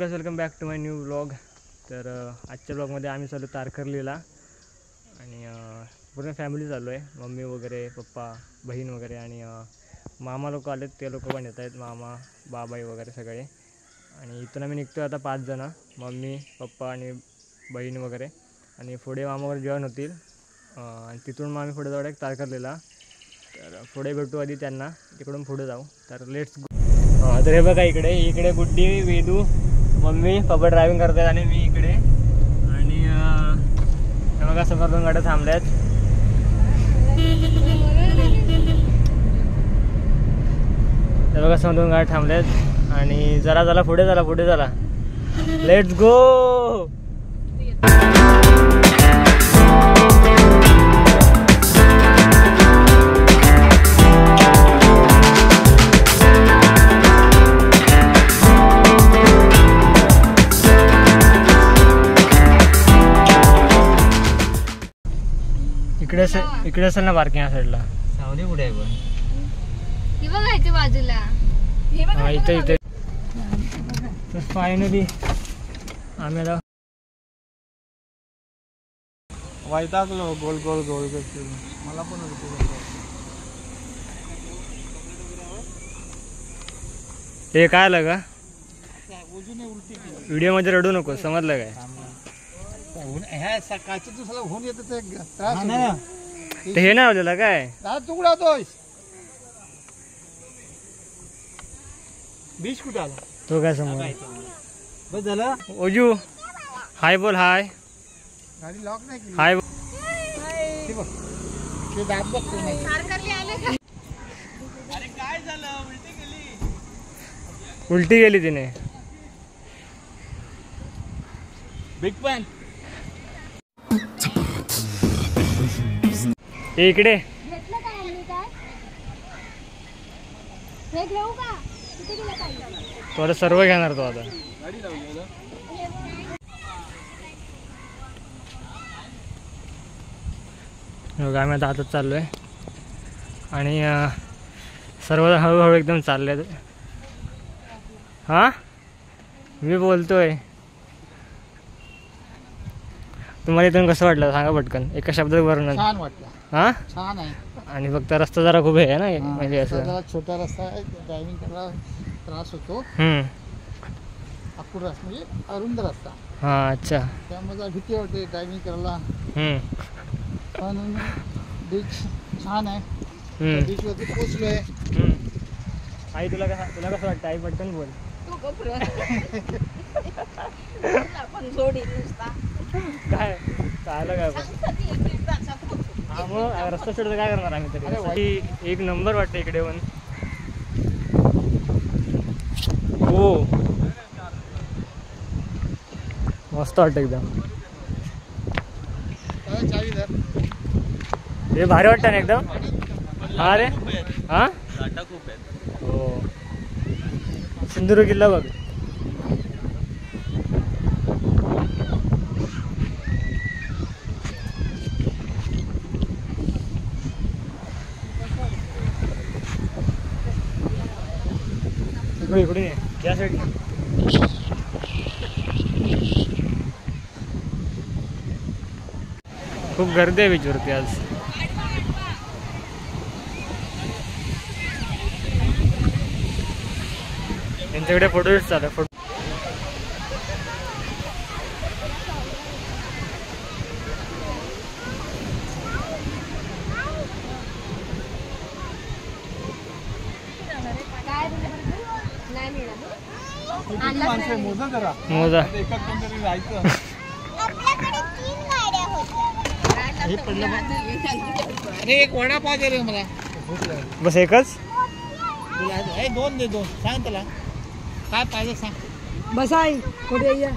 Guys, welcome back to my new vlog. तर आजच्या ब्लॉगमध्ये आम्ही चालू तारकर्लीला आणि पूर्ण फॅमिली चालू आहे. मम्मी वगैरे, पप्पा, बहीण वगैरे आणि मामा लोक आलेत, ते लोक पण येत आहेत, मामा बाबाई वगैरे सगळे. आणि इथून आम्ही निघतो आता 5 जण, मम्मी पप्पा आणि बहीण वगैरे. आणि पुढे मामा वगैरे जेवण होतील आणि तिथून मग आम्ही पुढे जाऊ एक तारकर्लीला. तर पुढे भेटू आधी त्यांना, तिकडून पुढे जाऊ. तर लेट्स गो. हां, तर हे बघा इकडे गुड्डी, वेदू, मम्मी पप्पा ड्रायव्हिंग करतात आणि मी इकडे. आणि हे बघा समोर 2 गाड्या थांबल्यात. हे बघा समोर 2 गाड्या थांबल्यात आणि जरा पुढे चला. Let's go. इकडे असेल ना पार्किंग या साईडला. सावली कुठे आहे पण? बघायच्या बाजूला. हा, इथे. तर फायनली आम्ही आता वैतागलो. गोल मला पण हे काय आलं का व्हिडिओ मध्ये? रडू नको, समजलं काय? सकाळच्या दिवसाला होऊन येत ते हे नाही आवलेलं काय? तुकडा होतोय. बीच कुठे आला तो काय समोर? बस झालं. ओजू हाय बोल. हाय गाडी लॉक नाही केली. हाय ते दाब बघतो नाही. अरे काय झालं? उलटी गेली तिने. बिग पॅन इकडे घेतलं काय आम्ही काय? हे घेऊ का? किती दिलं पाहिजे? तो आता सर्व घेणार तो आता. गाडी लावली ना. आम्ही आता हातात चाललो आहे आणि सर्व हळूहळू एकदम चालले. हां, मी बोलतोय. तुम्हाला इथून कसं वाटलं सांगा पटकन, एका शब्दात वर्णन. छान वाटलं. हां, छान आहे. आणि फक्त रस्ता जरा खूप आहे ना, म्हणजे असं छोटा रस्ता आहे, ड्रायव्हिंग करायला त्रास होतो. अपुरा म्हणजे अरुंद रस्ता. हां, अच्छा. त्यामुळे भीती वाटते ड्रायव्हिंग करायला. पण बीच छान आहे. बीचवरती पोचलोय. आई तुला कसं वाटतं? आई पटकन बोल. काय आलं काय पण? हा, मग रस्ता सोडतो काय करणार आम्ही तरी. एक नंबर वाटतं इकडे पण. हो, मस्त वाटतं एकदम. हे भारी वाटतं ना एकदम. हा रे, हा खूप आहे. हो, सिंधुदुर्ग किल्ला बघ. इकडे या साईड. खूप गर्दी आहे बीचवरती आज. त्यांच्याकडे फोटोशूट चालू आहे. मोजा एक वडा पाहिजे रे मला. बस एकच. 2 दे. 2 सांग त्याला काय पाहिजे सांग. बस आई कुठे या.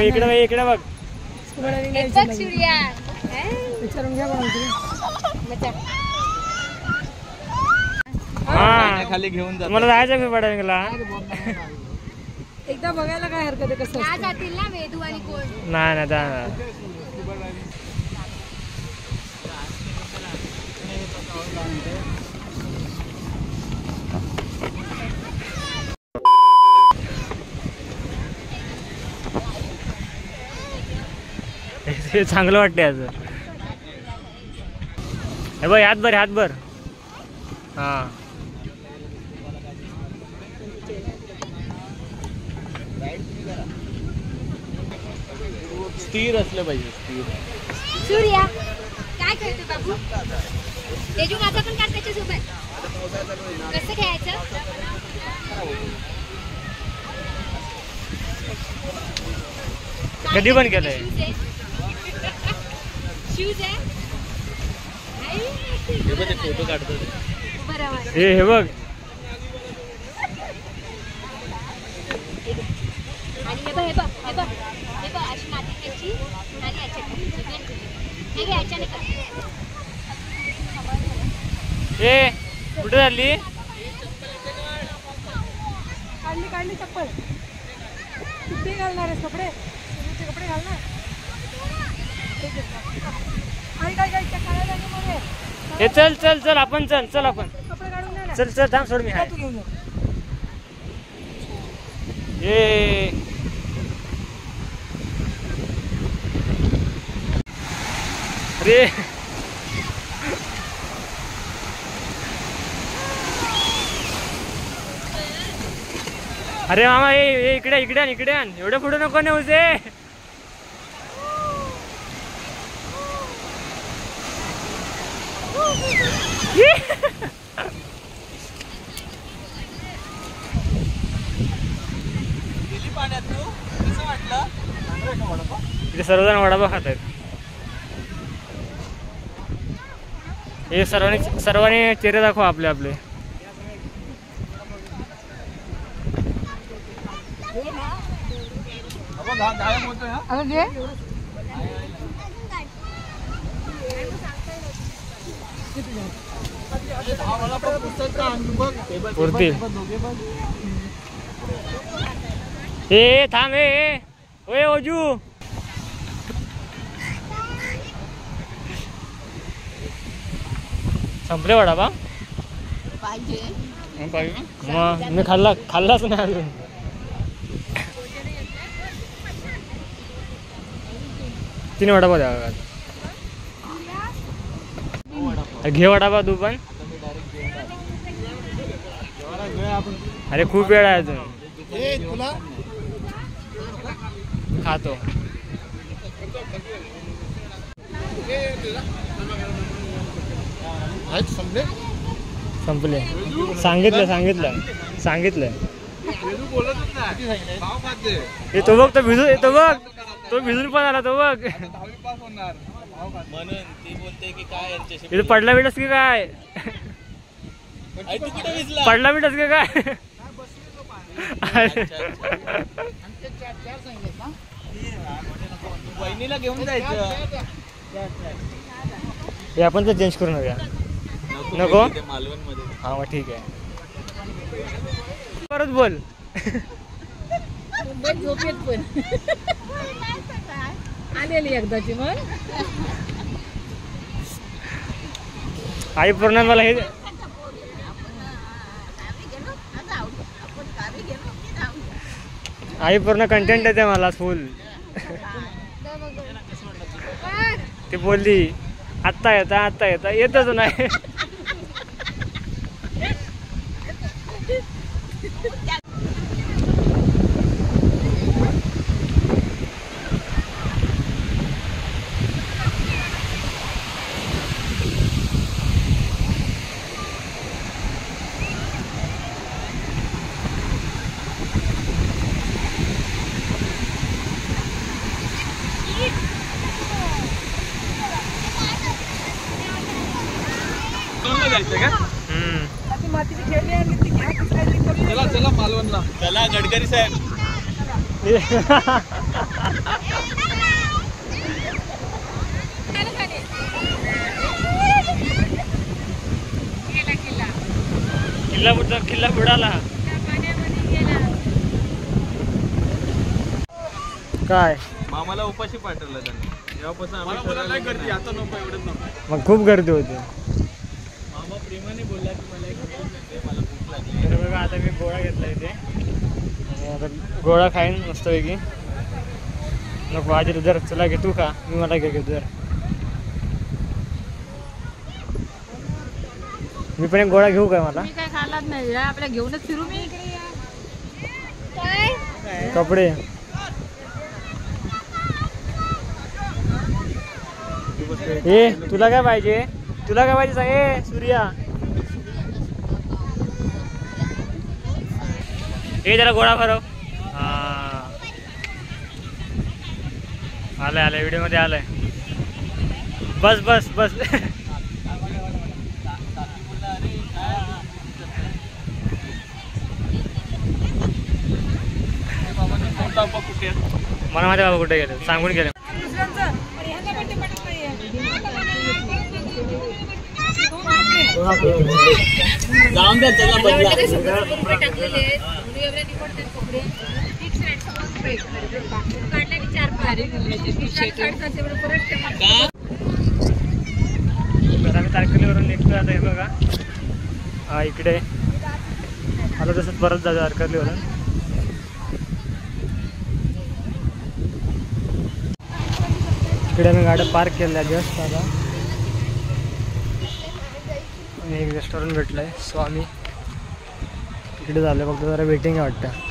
इकडे बघ. विचारून घ्या खाली घेऊन जा. मला जायचं स्कुबा डायव्हिंगला. एकदा बघायला काय हरकत आहे कसं त्या जातील ना वेदू आणि कोण. नाही ते चांगलं वाटतं याचं. हे बघ हात भर. हां स्थिर असलं पाहिजे, स्थिर. सूर्या काय करतो बाबू? तेजू माझा पण काढ त्याच्यासोबत. कसं खेळायचं? कधी पण केलंय. शूज आहे. फोटो काढतो. बरोबर. हे बघ आणि हे बघ अशी माती घ्यायची आणि याच्यात हे घे याच्याने कर. ए कुठे झाली? काढली चप्पल. किती घालणार आहेस कपडे? कपडे घालणार. हे चल आपण चल आपण. कपडे काढून द्या ना. चल थांब सोड मी. तू घेऊन जा. ये अरे अरे मामा ये इकडे आण. एवढे पुढे नको नेऊ ते. इथे सर्वजण वडापाव खात आहेत. हे सर्वांनी चेहरे दाखवा आपले. पुरतील. हे थांब. ओए ओजू संपले वडापाव पाहिजे. मग मी खाल्लाच नाही अजून. तीन वडापाव द्या. घे वडापाव तू पण. अरे खूप वेळ आहे अजून. खातो. संपले. सांगितलं. तो बघ तो भिजून पण आला. तो बघ म्हणून ती बोलते की काय यांच्याशी इथे पडला बिडस की काय? तू कुठे भिजला? पडला बिडस की काय? बहिणीला घेऊन जायचं. हे आपण तर चेंज करू नका. नको मालवण मध्ये. हा मग ठीक आहे. परत बोल. झोपेत पण आलेली एकदाची. मग आई पूर्ण मला हे आई पूर्ण कंटेंट देते मला फुल. ती बोलली आत्ता येता येतच नाही. मातीची खेळणी आणली ती घ्या. चला मालवणला. चला गडकरी साहेब. किल्ला बुडाला. काय मामाला उपाशी पाठवलं त्यांनी. तेव्हापासून आम्ही गर्दी. आता नको एवढंच नको. मग खूप गर्दी होती. मामा प्रेमाने बोलला की मला एक मला भूक लागली. तर बघा आता मी गोळा घेतला इथे. आणि आता गोळा खाईन मस्तपैकी. नको आजी जर तुला घेतो का मी मला घेतो जर मी पण एक गोळा घेऊ काय मला मी काय खाल्लाच नाही आपल्या घेऊनच फिरू मी काय कपडे ए तुला काय पाहिजे सांग ए सूर्या ए जरा गोळा भरव आलाय व्हिडिओ मध्ये आलाय बस बस बस मला माझ्या बाबा कुठे गेले सांगून गेले जाऊन द्या त्याला बदला आम्ही तारकर्लीवरून निघतो आता हे बघा हा इकडे आता तसंच परत जातो तारकर्लीवरून इकडे आम्ही गाड्या पार्क केल्या जस्ट आता आणि एक रेस्टॉरंट भेटलं आहे स्वामी इकडे झालं फक्त जरा वेटिंग आहे वाटतं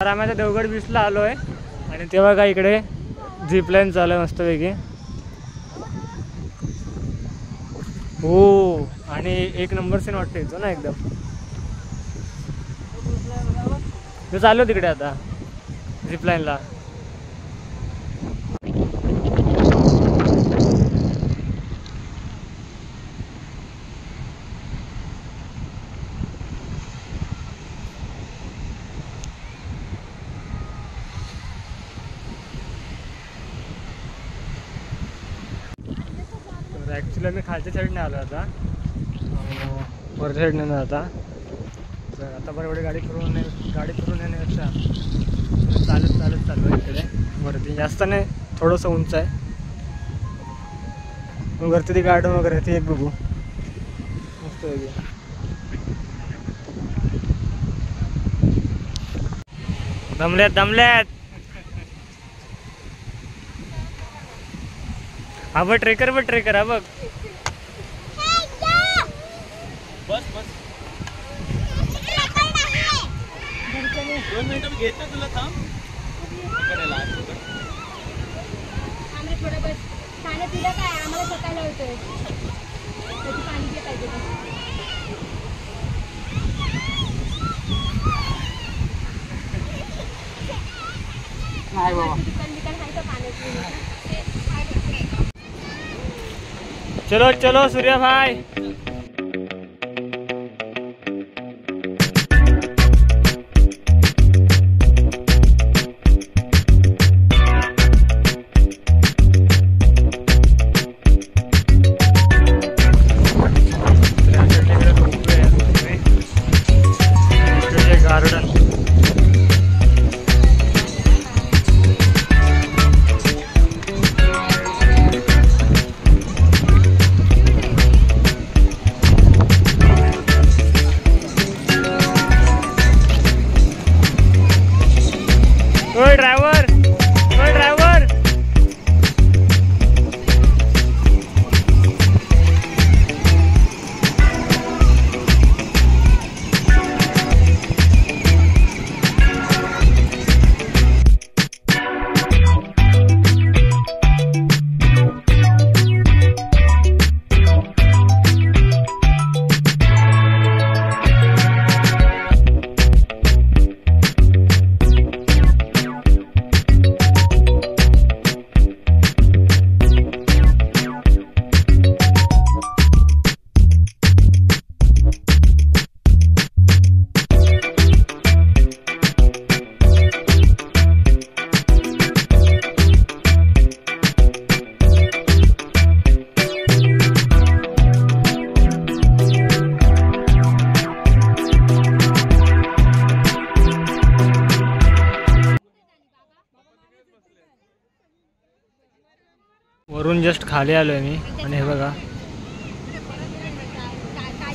तर आम्ही आता देवगड बीचला आलो आहे आणि तेव्हा काय इकडे झिपलाईन चालू आहे मस्तपैकी हो आणि एक नंबर सीन वाटतं येतो ना एकदम ते चालू तिकडे आता झिपलाईनला ॲक्च्युली मी खालच्या साईडने आलो आता वरच्या साईडने न आता तर आता बरोबर गाडी फिरून येण्यापेक्षा चालत चाललो आहे इकडे वरती जास्त नाही थोडंसं उंच आहे मग वरती ती गार्डन वगैरे ती एक बघू मस्त आहे दमल्यात हा बघ ट्रेकर हा बघ बस बस 2 मिनिटं मी घेतो तुला थांब. आम्ही थोडं बस खाणं पिलं काय आम्हाला सकाळला होतोय त्याची पाणी घे पाहिजे नाही बाबा. दुकान खायचं पाण्याची चलो चलो सूर्या भाई. गार्डन ड्रायव्हर वरून जस्ट खाली आलोय मी आणि हे बघा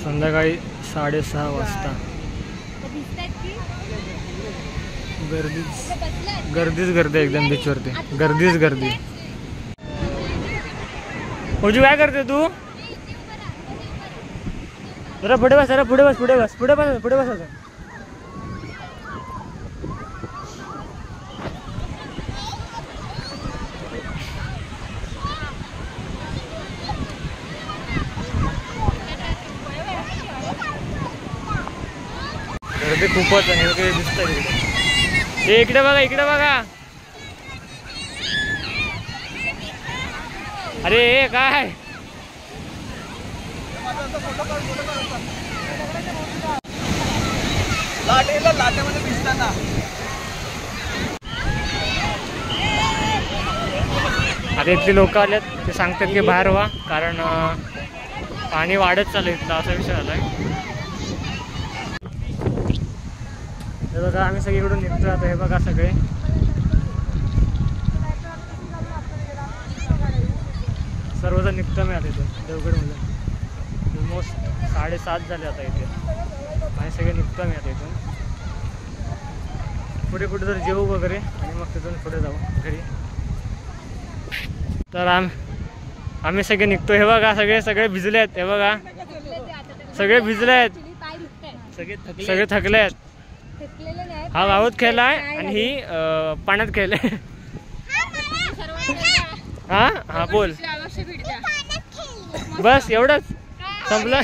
संध्याकाळी 6:30 वाजता गर्दीच गर्दी एकदम बीचवरती गर्दीच गर्दी. ओजू काय करते तू? जरा पुढे बस पुढे बस आता. गर्दी खूपच आहे वगैरे दिसतंय हे इकडे बघा. अरे हे काय लाटेमध्ये भिजताना आता इथली लोक आलेत ते सांगतात की बाहेर व्हा कारण पाणी वाढत चालू इथला असा विषय आलाय. हे बघा आम्ही सगळीकडून निघतो आता. हे बघा सगळे सर्वजण निघतो मी आता इथे देवगडमध्ये. ऑलमोस्ट 7:30 झाले आता इथे आणि सगळे निघतो मी आता इथून. पुढे कुठे जर जेवू वगैरे आणि मग तिथून पुढे जाऊ घरी. तर आम्ही सगळे निघतो. हे बघा सगळे भिजले आहेत. हे बघा सगळे भिजले आहेत सगळे थकले आहेत. हा वाहूत खेळलाय आणि ही पाण्यात खेळले. हा बोल बस एवढंच संपलं.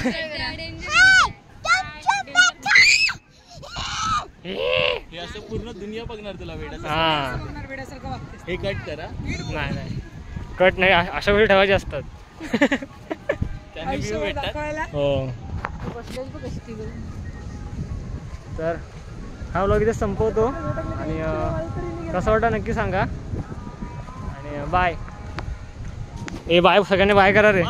हे असं पूर्ण दुनिया बघणार तुला वेड्यासारखं. हे कट करा. नाही कट नाही अशा वेळी ठेवायचे असतात. त्यांनी व्ह्यू भेटतात. हो तर हा व्लॉग इथे संपवतो आणि कसा वाटला नक्की सांगा आणि बाय. बाय सगळ्यांनी बाय करा रे.